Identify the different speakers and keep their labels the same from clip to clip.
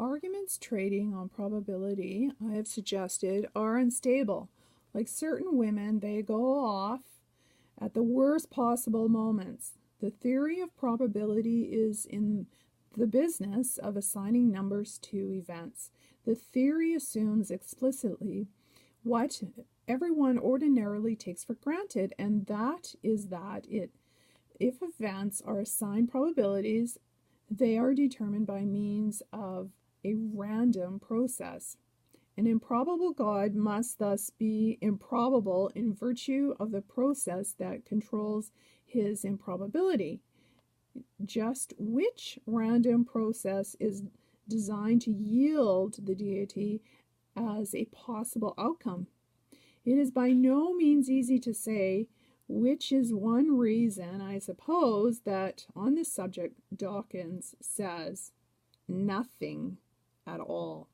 Speaker 1: Arguments trading on probability, I have suggested, are unstable. Like certain women, they go off at the worst possible moments. The theory of probability is in the business of assigning numbers to events. The theory assumes explicitly what everyone ordinarily takes for granted, and that is that if events are assigned probabilities, they are determined by means of a random process. An improbable God must thus be improbable in virtue of the process that controls his improbability. Just which random process is designed to yield the deity as a possible outcome? It is by no means easy to say, which is one reason, I suppose, that on this subject Dawkins says nothing at all.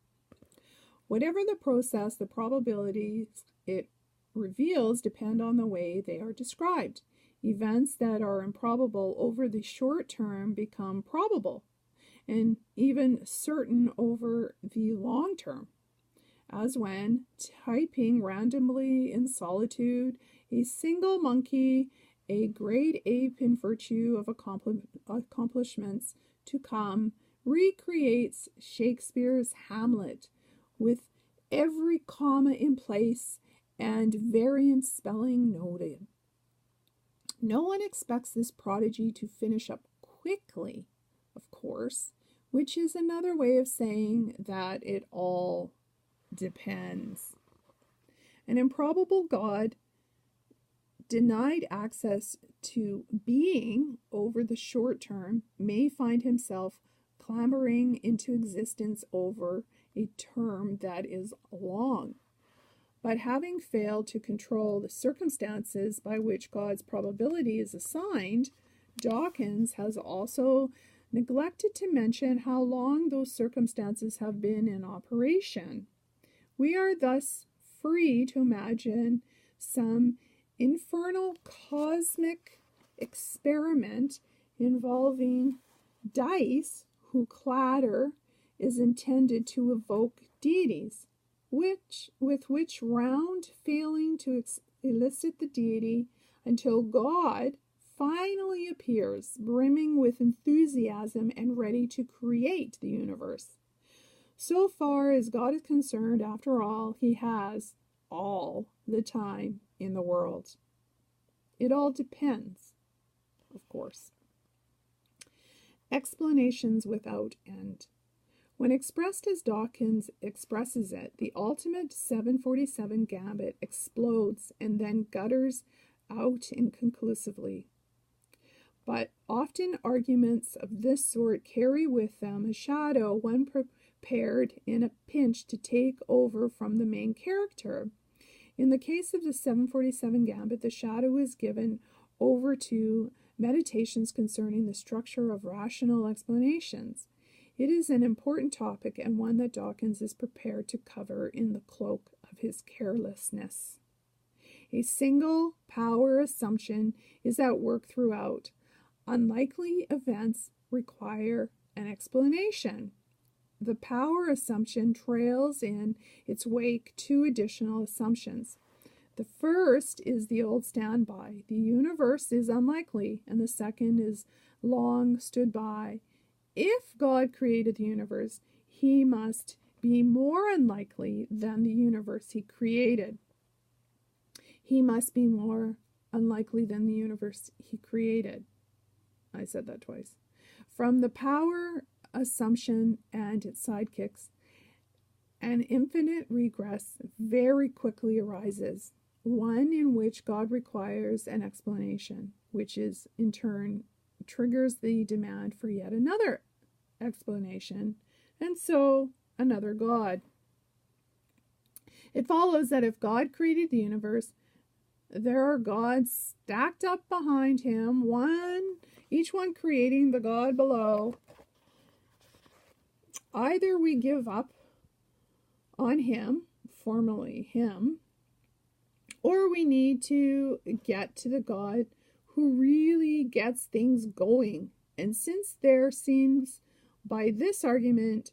Speaker 1: Whatever the process, the probabilities it reveals depend on the way they are described. Events that are improbable over the short term become probable, and even certain over the long term, as when typing randomly in solitude, a single monkey, a great ape in virtue of accomplishments to come, recreates Shakespeare's Hamlet with every comma in place and variant spelling noted. No one expects this prodigy to finish up quickly, of course, which is another way of saying that it all depends. An improbable God denied access to being over the short term may find himself clambering into existence over a term that is long. But having failed to control the circumstances by which God's probability is assigned, Dawkins has also neglected to mention how long those circumstances have been in operation. We are thus free to imagine some infernal cosmic experiment involving dice whose clatter is intended to evoke deities, with which round failing to elicit the deity until God finally appears, brimming with enthusiasm and ready to create the universe. So far as God is concerned, after all, he has all the time in the world. It all depends, of course. Explanations without end. When expressed as Dawkins expresses it, the ultimate 747 gambit explodes and then gutters out inconclusively. But often arguments of this sort carry with them a shadow when prepared in a pinch to take over from the main character. In the case of the 747 gambit, the shadow is given over to meditations concerning the structure of rational explanations. It is an important topic and one that Dawkins is prepared to cover in the cloak of his carelessness. A single power assumption is at work throughout. Unlikely events require an explanation. The power assumption trails in its wake two additional assumptions. The first is the old standby. The universe is unlikely, and the second is long stood by. If God created the universe, he must be more unlikely than the universe he created. He must be more unlikely than the universe he created. I said that twice. From the power assumption and its sidekicks, an infinite regress very quickly arises, one in which God requires an explanation, which is in turn triggers the demand for yet another explanation, and so another God. It follows that if God created the universe, there are gods stacked up behind him, each one creating the God below. Either we give up on him, formally him, or we need to get to the God who really gets things going. And since there seems by this argument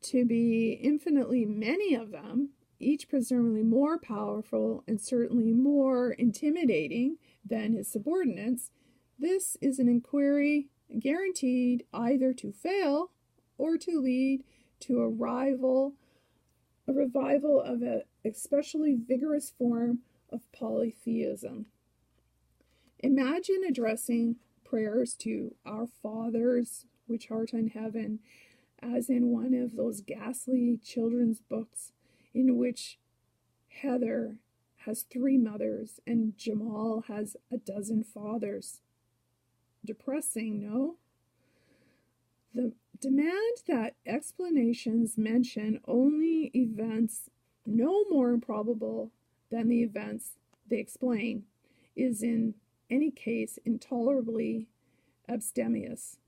Speaker 1: to be infinitely many of them, each presumably more powerful and certainly more intimidating than his subordinates, this is an inquiry guaranteed either to fail or to lead to a revival of an especially vigorous form of polytheism. Imagine addressing prayers to "Our Fathers, which art in heaven," as in one of those ghastly children's books in which Heather has 3 mothers and Jamal has a dozen fathers. Depressing, no? The demand that explanations mention only events no more improbable than the events they explain is in any case intolerably abstemious.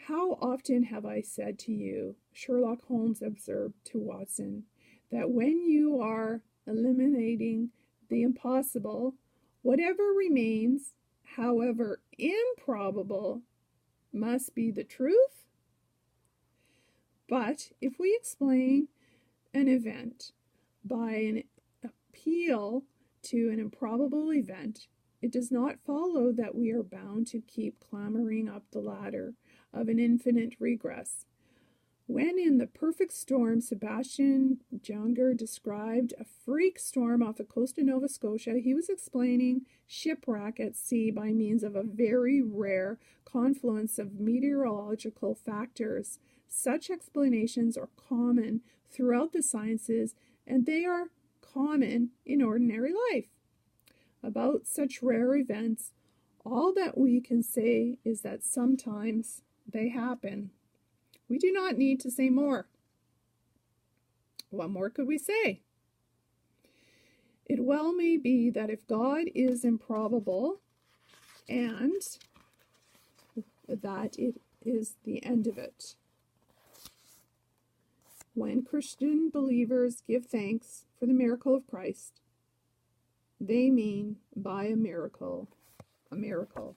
Speaker 1: How often have I said to you, Sherlock Holmes observed to Watson, that when you are eliminating the impossible, whatever remains, however improbable, must be the truth? But if we explain an event by an appeal to an improbable event, it does not follow that we are bound to keep clambering up the ladder of an infinite regress. When in The Perfect Storm, Sebastian Junger described a freak storm off the coast of Nova Scotia, he was explaining shipwreck at sea by means of a very rare confluence of meteorological factors. Such explanations are common throughout the sciences, and they are common in ordinary life. About such rare events, all that we can say is that sometimes they happen. We do not need to say more. What more could we say? It well may be that if God is improbable, and that it is the end of it. When Christian believers give thanks for the miracle of Christ, they mean by a miracle, a miracle.